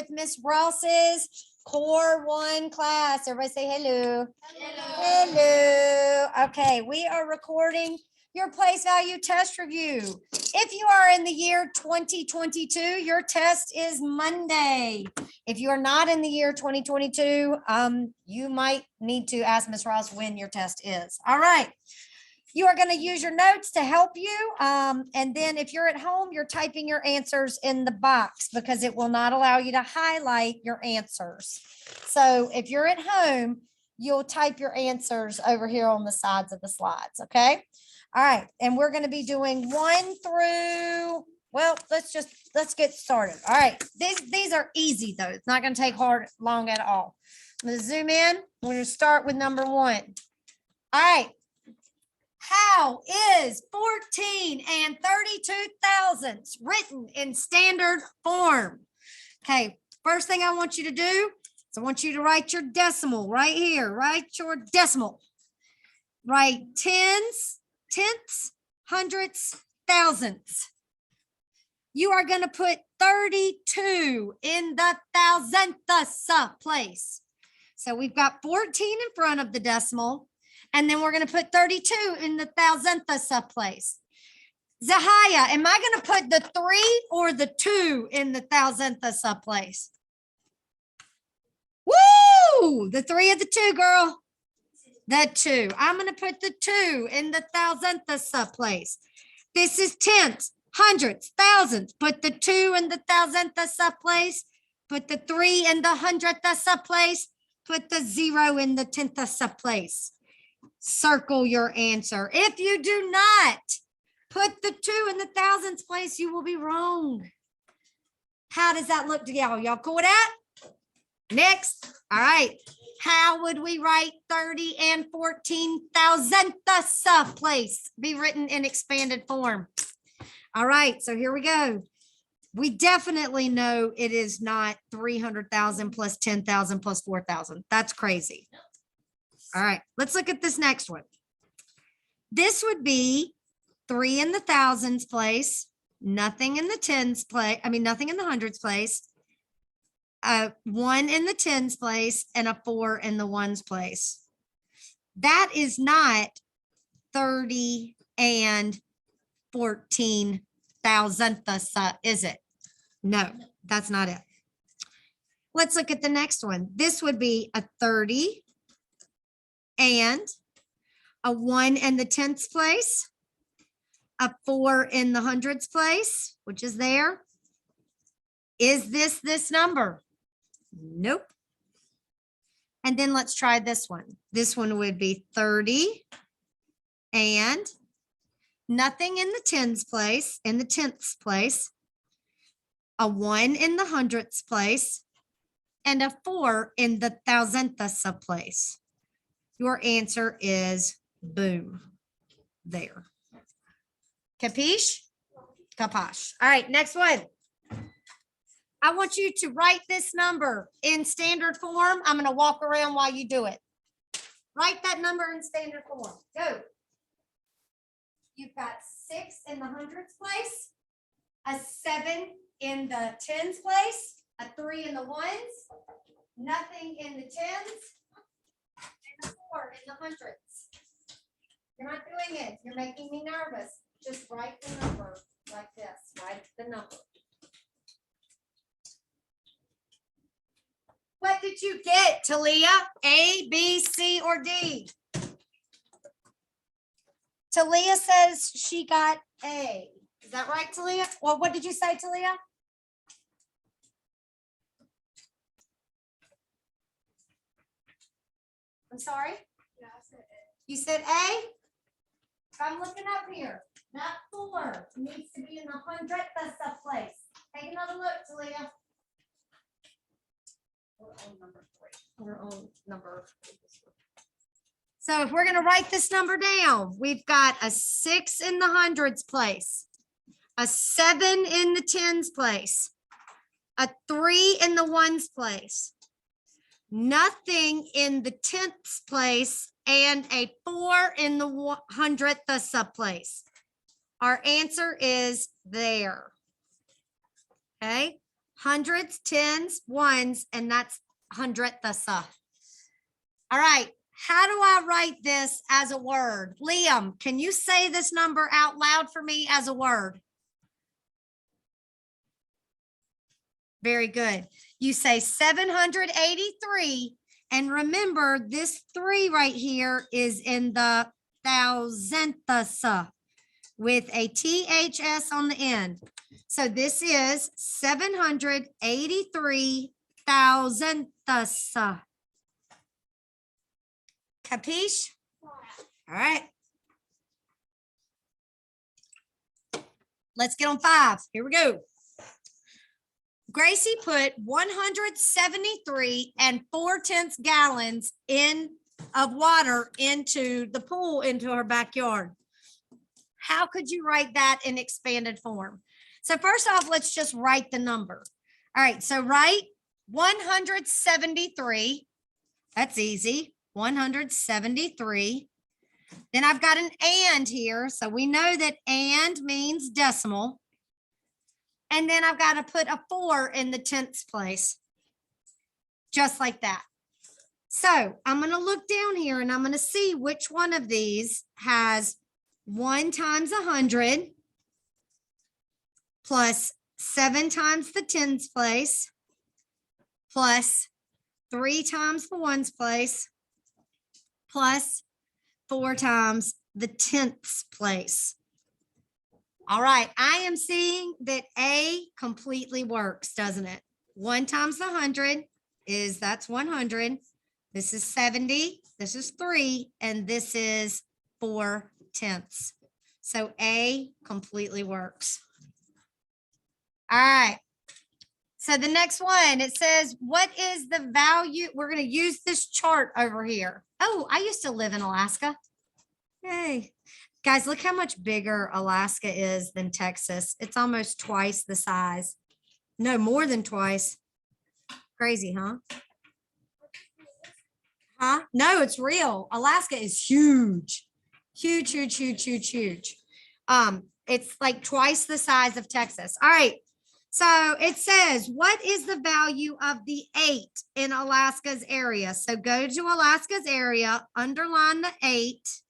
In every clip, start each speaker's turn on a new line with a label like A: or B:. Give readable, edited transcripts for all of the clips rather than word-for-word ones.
A: with Miss Ross's Core 1 class. Everybody say hello.
B: Hello.
A: Hello. Okay, we are recording your place value test review. If you are in the year 2022, your test is Monday. If you are not in the year 2022, you might need to ask Miss Ross when your test is. All right. You are going to use your notes to help you. And then if you're at home, you're typing your answers in the box because it will not allow you to highlight your answers. So if you're at home, you'll type your answers over here on the sides of the slides. Okay. All right. And we're going to be doing 1 through, well, let's get started. All right. These are easy though. It's not going to take long at all. I'm going to zoom in. We're going to start with number 1. All right. How is 14 and 32 thousandths written in standard form? Okay, first thing I want you to do is I want you to write your decimal right here. Write your decimal. Write tens, tenths, hundredths, thousandths. You are going to put 32 in the thousandths place. So we've got 14 in front of the decimal. And then we're going to put 32 in the thousandths place. Zahaya, am I going to put the 3 or the 2 in the thousandths place? Woo! The 3 or the 2, girl? The 2. I'm going to put the 2 in the thousandths place. This is tenths, hundredths, thousandths. Put the 2 in the thousandths place. Put the 3 in the hundredths place. Put the 0 in the tenths place. Circle your answer. If you do not put the 2 in the thousandths place, you will be wrong. How does that look to y'all? Y'all cool with that? Next. All right. How would we write 30 and 14 thousandths place? Be written in expanded form. All right. So here we go. We definitely know it is not 300,000 plus 10,000 plus 4,000. That's crazy. All right, let's look at this next one. This would be 3 in the thousands place, nothing in the tens place, nothing in the hundreds place, 1 in the tens place, and a 4 in the ones place. That is not 30 and 14 thousandths, is it? No, that's not it. Let's look at the next one. This would be a 30 and a 1 in the tenths place, a 4 in the hundreds place, which is there. Is this number? Nope. And then let's try this one. This one would be 30 and nothing in the tens place, in the tenths place, a 1 in the hundredths place, and a 4 in the thousandths place. Your answer is boom, there. Capiche? Capash. All right, next one. I want you to write this number in standard form. I'm going to walk around while you do it. Write that number in standard form. Go. You've got 6 in the hundredths place, a 7 in the tens place, a 3 in the ones, nothing in the tens, and a 4 in the hundreds. You're not doing it. You're making me nervous. Just write the number like this. Write the number. What did you get, Talia? A, B, C, or D? Talia says she got A. Is that right, Talia? Well, what did you say, Talia? I'm sorry?
B: Yeah, I said A.
A: You said A? I'm looking up here. Not 4. It needs to be in the hundredths place. Take another look, Talia. We're on number 3. We're on number 3. So if we're going to write this number down, we've got a 6 in the hundreds place, a 7 in the tens place, a 3 in the ones place, nothing in the tenths place, and a 4 in the hundredths place. Our answer is there. Okay. hundreds, tens, ones, and that's hundredth. All right. How do I write this as a word? Liam, can you say this number out loud for me as a word? Very good. You say 783. And remember, this 3 right here is in the thousandths with a THS on the end. So this is 783 thousandths. Capiche? All right. Let's get on 5. Here we go. Gracie put 173 4/10 gallons of water into the pool into her backyard. How could you write that in expanded form? So first off, let's just write the number. All right, so write 173. That's easy. 173. Then I've got an and here. So we know that and means decimal. And then I've got to put a 4 in the 10th place, just like that. So I'm going to look down here and I'm going to see which one of these has 1 times 100 plus 7 times the 10th place plus 3 times the ones place plus 4 times the 10th place. All right, I am seeing that A completely works, doesn't it? 1 times the 100 that's 100. This is 70, this is 3, and this is 4/10. So A completely works. All right. So the next one, it says, what is the value? We're going to use this chart over here. Oh, I used to live in Alaska. Yay. Guys, look how much bigger Alaska is than Texas. It's almost twice the size. No, more than twice. Crazy, huh? Huh? No, it's real. Alaska is huge. Huge, huge, huge, huge, huge. It's like twice the size of Texas. All right. So it says, what is the value of the 8 in Alaska's area? So go to Alaska's area, underline the 8.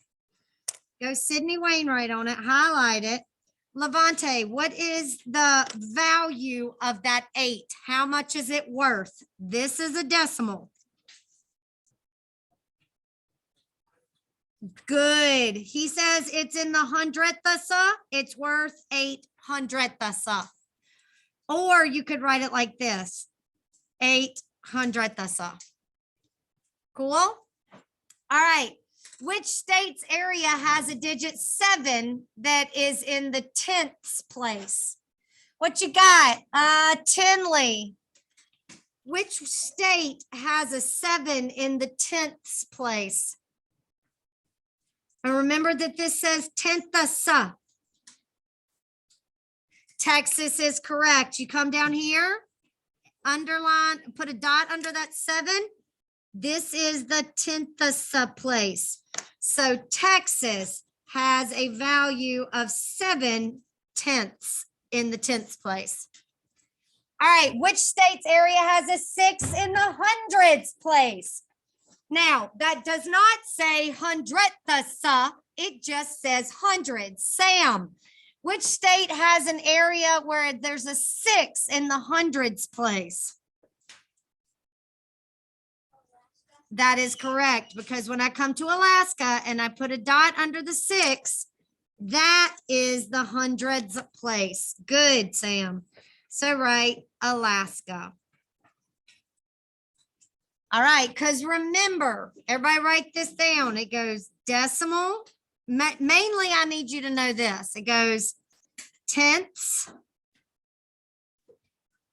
A: Go Sydney Wainwright on it, highlight it. Levante, what is the value of that 8? How much is it worth? This is a decimal. Good. He says it's in the hundredths. It's worth 800ths. Or you could write it like this, 800ths. Cool? All right. Which state's area has a digit 7 that is in the 10th place? What you got? Tinley. Which state has a 7 in the 10th place? And remember that this says 10ths. Texas is correct. You come down here, underline, put a dot under that 7. This is the 10ths place. So Texas has a value of 7/10 in the 10th place. All right, which state's area has a 6 in the hundredths place? Now, that does not say hundredths, it just says hundreds. Sam, which state has an area where there's a 6 in the hundreds place? That is correct, because when I come to Alaska and I put a dot under the 6, that is the hundreds place. Good, Sam. So write Alaska. All right, because remember, everybody write this down. It goes decimal. Mainly, I need you to know this. It goes tenths,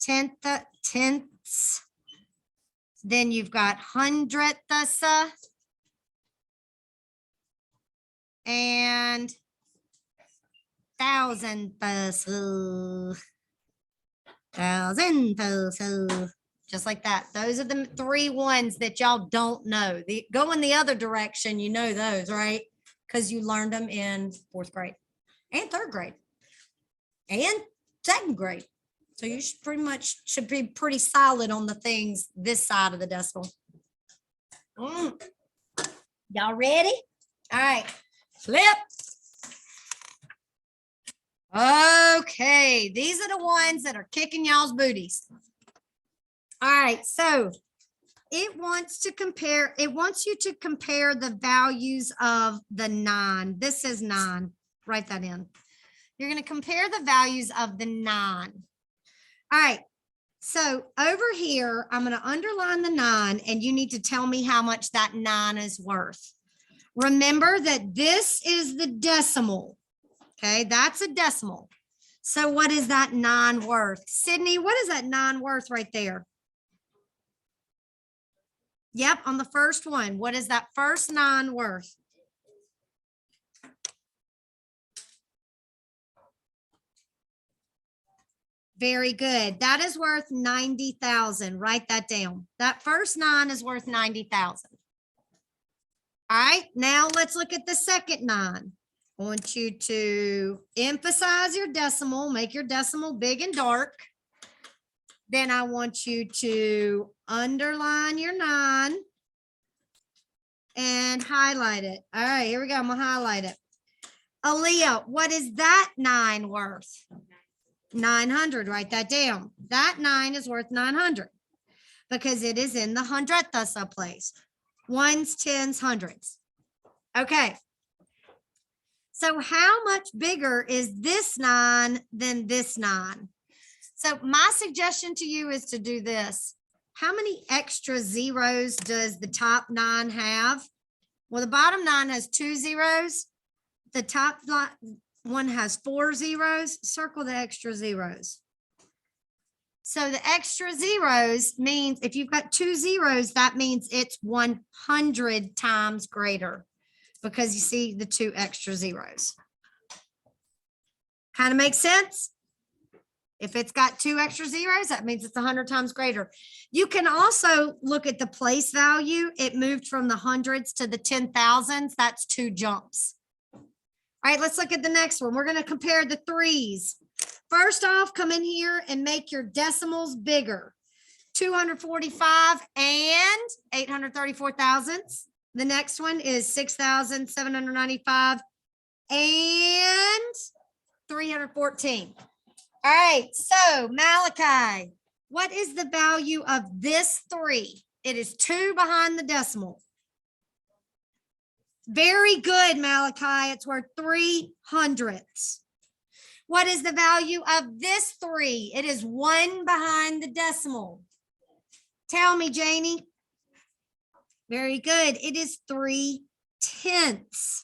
A: tenths. Then you've got hundredths and thousandths. Thousandths. Just like that. Those are the 3 ones that y'all don't know. Go in the other direction, you know those, right? Because you learned them in 4th grade and 3rd grade and 2nd grade. So you should pretty much should be pretty solid on the things this side of the decimal. Y'all ready? All right, flip. Okay, these are the ones that are kicking y'all's booties. All right, so it wants you to compare the values of the 9. This is 9. Write that in. You're going to compare the values of the 9. All right, so over here, I'm going to underline the 9, and you need to tell me how much that 9 is worth. Remember that this is the decimal. Okay, that's a decimal. So what is that 9 worth? Sydney, what is that 9 worth right there? Yep, on the first one. What is that first 9 worth? Very good. That is worth 90,000. Write that down. That first 9 is worth 90,000. All right, now let's look at the second 9. I want you to emphasize your decimal, make your decimal big and dark. Then I want you to underline your 9 and highlight it. All right, here we go. I'm gonna highlight it. Aaliyah, what is that 9 worth? 900. Write that down. That 9 is worth 900 because it is in the hundredths place. Ones, tens, hundreds. Okay. So how much bigger is this 9 than this 9? So my suggestion to you is to do this. How many extra zeros does the top 9 have? Well, the bottom 9 has 2 zeros. The top one has 4 zeros. Circle the extra zeros. So the extra zeros means if you've got 2 zeros, that means it's 100 times greater because you see the 2 extra zeros. Kind of makes sense? If it's got 2 extra zeros, that means it's 100 times greater. You can also look at the place value. It moved from the hundreds to the 10,000s. That's 2 jumps. All right, let's look at the next one. We're going to compare the 3s. First off, come in here and make your decimals bigger. 245 and 834 thousandths. The next one is 6,795 and 314. All right, so Malachi, what is the value of this 3? It is 2 behind the decimal. Very good, Malachi. It's worth 3 hundredths. What is the value of this 3? It is 1 behind the decimal. Tell me, Janie. Very good. It is 3 tenths.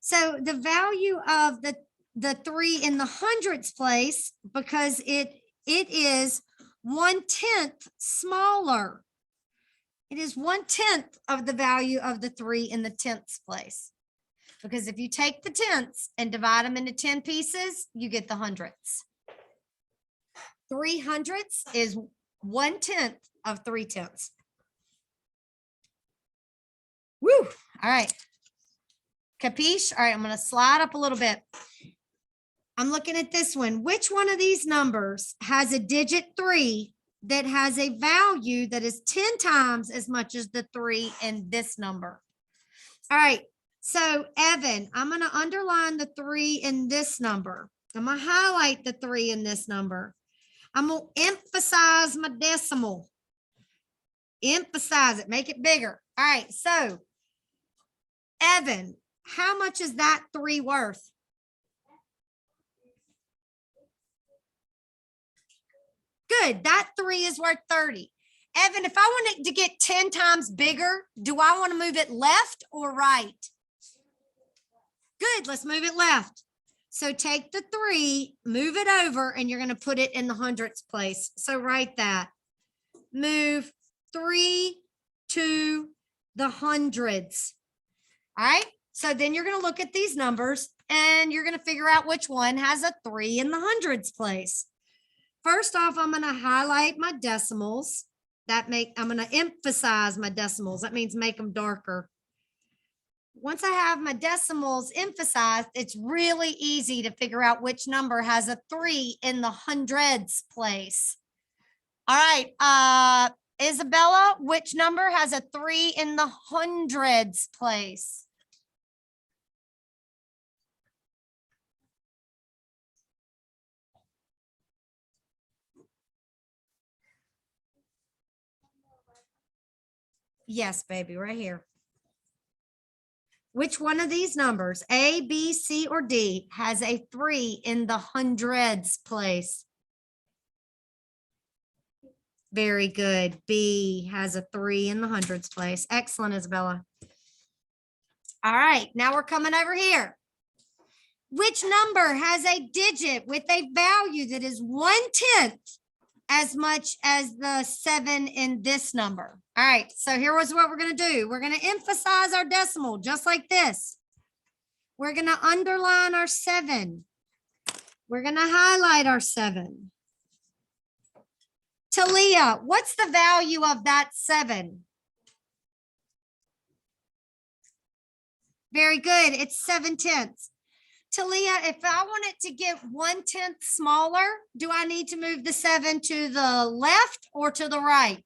A: So the value of the 3 in the hundredths place, because it is 1/10 smaller. It is 1/10 of the value of the 3 in the tenths place. Because if you take the tenths and divide them into 10 pieces, you get the hundredths. 3 hundredths is 1/10 of 3 tenths. Woo! All right. Capiche? All right, I'm going to slide up a little bit. I'm looking at this one. Which one of these numbers has a digit 3 that has a value that is 10 times as much as the 3 in this number? All right. So Evan, I'm going to underline the 3 in this number. I'm going to highlight the 3 in this number. I'm going to emphasize my decimal. Emphasize it, make it bigger. All right. So Evan, how much is that 3 worth? Good. That 3 is worth 30. Evan, if I want it to get 10 times bigger, do I want to move it left or right? Good. Let's move it left. So take the 3, move it over, and you're going to put it in the hundredths place. So write that. Move 3 to the hundreds. All right. So then you're going to look at these numbers and you're going to figure out which one has a 3 in the hundreds place. First off, I'm going to highlight my decimals. I'm going to emphasize my decimals. That means make them darker. once I have my decimals emphasized, it's really easy to figure out which number has a 3 in the hundreds place. All right, Isabella, which number has a 3 in the hundreds place? Yes, baby, right here. Which one of these numbers, A, B, C, or D, has a 3 in the hundreds place? Very good. B has a 3 in the hundreds place. Excellent, Isabella. All right, now we're coming over here. Which number has a digit with a value that is 1/10 as much as the 7 in this number? All right, so here was what we're going to do. We're going to emphasize our decimal just like this. We're going to underline our 7. We're going to highlight our 7. Talia, what's the value of that 7? Very good. It's 7/10. Talia, if I want it to get 1/10 smaller, do I need to move the 7 to the left or to the right?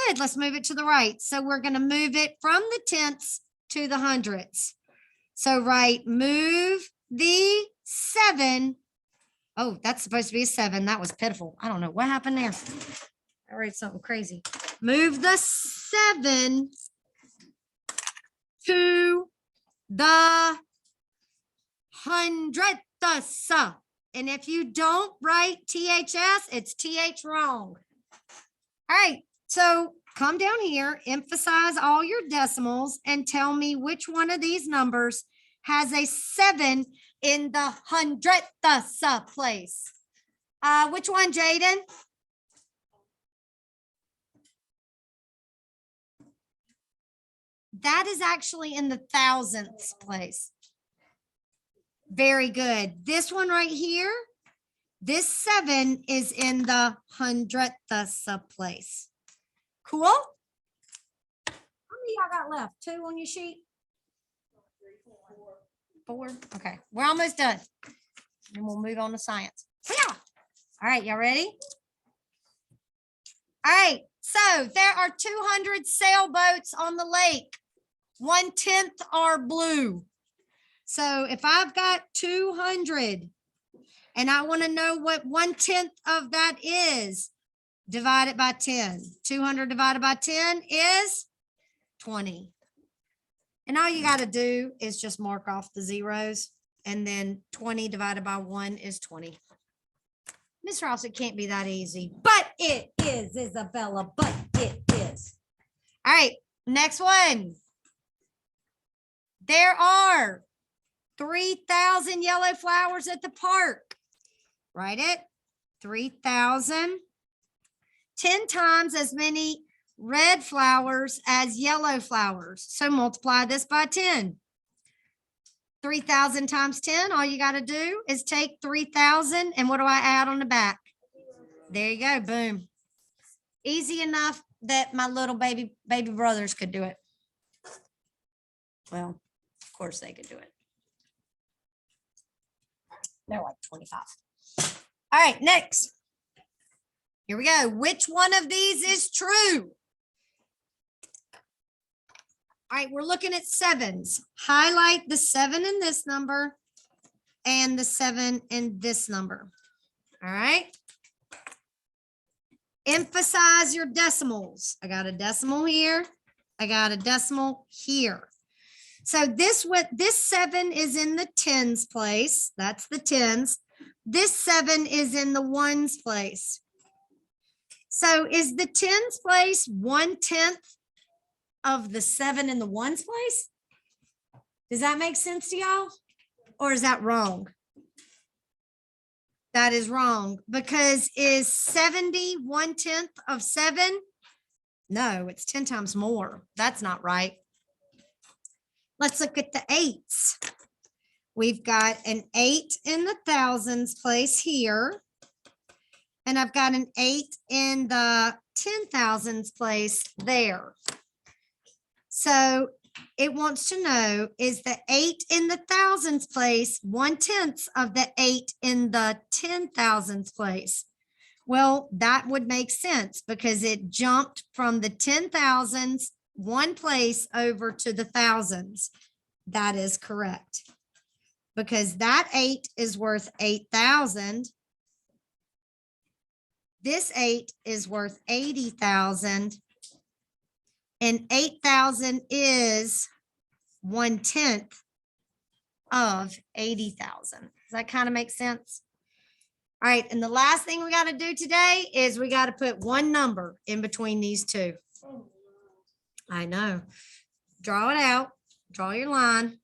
A: Good. Let's move it to the right. So we're going to move it from the tenths to the hundredths. So right, move the 7. Oh, that's supposed to be a 7. That was pitiful. I don't know what happened there. I read something crazy. Move the 7 to the hundredths. And if you don't write THS, it's TH wrong. All right, so come down here, emphasize all your decimals, and tell me which one of these numbers has a 7 in the hundredths place. Which one, Jaden? That is actually in the thousandths place. Very good. This one right here, this 7 is in the hundredths place. Cool? How many y'all got left? 2 on your sheet? 4. Okay, we're almost done. And we'll move on to science. Yeah. All right, y'all ready? All right, so there are 200 sailboats on the lake. 1/10 are blue. So if I've got 200 and I want to know what 1/10 of that is, divide it by 10. 200 divided by 10 is 20. And all you got to do is just mark off the zeros, and then 20 divided by 1 is 20. Miss Ross, it can't be that easy, but it is, Isabella, but it is. All right, next one. There are 3,000 yellow flowers at the park. Write it, 3,000. 10 times as many red flowers as yellow flowers. So multiply this by 10. 3,000 times 10, all you got to do is take 3,000 and what do I add on the back? There you go, boom. Easy enough that my little baby brothers could do it. Well, of course they could do it. They're like 25. All right, next. Here we go. Which one of these is true? All right, we're looking at 7s. Highlight the 7 in this number and the 7 in this number. All right. Emphasize your decimals. I got a decimal here. I got a decimal here. So this 7 is in the tens place. That's the tens. This 7 is in the ones place. So is the tens place 1/10 of the 7 in the ones place? Does that make sense to y'all? Or is that wrong? That is wrong, because is 70 1/10 of 7? No, it's 10 times more. That's not right. Let's look at the 8s. We've got an 8 in the thousands place here. And I've got an 8 in the 10,000s place there. So it wants to know, is the 8 in the thousands place 1/10 of the 8 in the 10,000s place? Well, that would make sense because it jumped from the 10,000s one place over to the thousands. That is correct. Because that 8 is worth 8,000. This 8 is worth 80,000. And 8,000 is 1/10 of 80,000. Does that kind of make sense? All right, and the last thing we got to do today is we got to put one number in between these two. I know. Draw it out. Draw your line.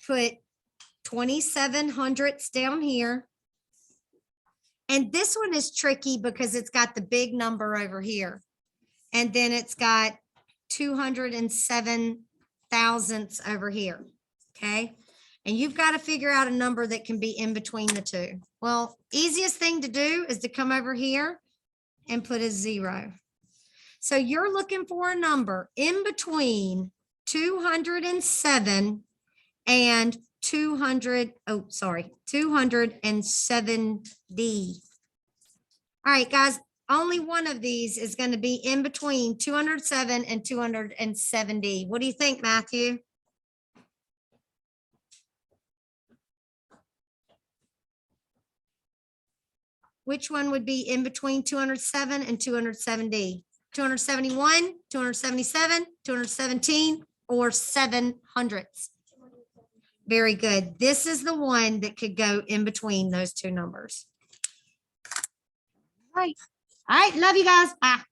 A: Put 2,700ths down here. And this one is tricky because it's got the big number over here. And then it's got 207 thousandths over here. Okay. And you've got to figure out a number that can be in between the two. Well, easiest thing to do is to come over here and put a 0. So you're looking for a number in between 207 and 270. All right, guys, only one of these is going to be in between 207 and 270. What do you think, Matthew? Which one would be in between 207 and 270? 271, 277, 217, or 700ths? Very good. This is the one that could go in between those two numbers. All right. All right. Love you guys. Bye.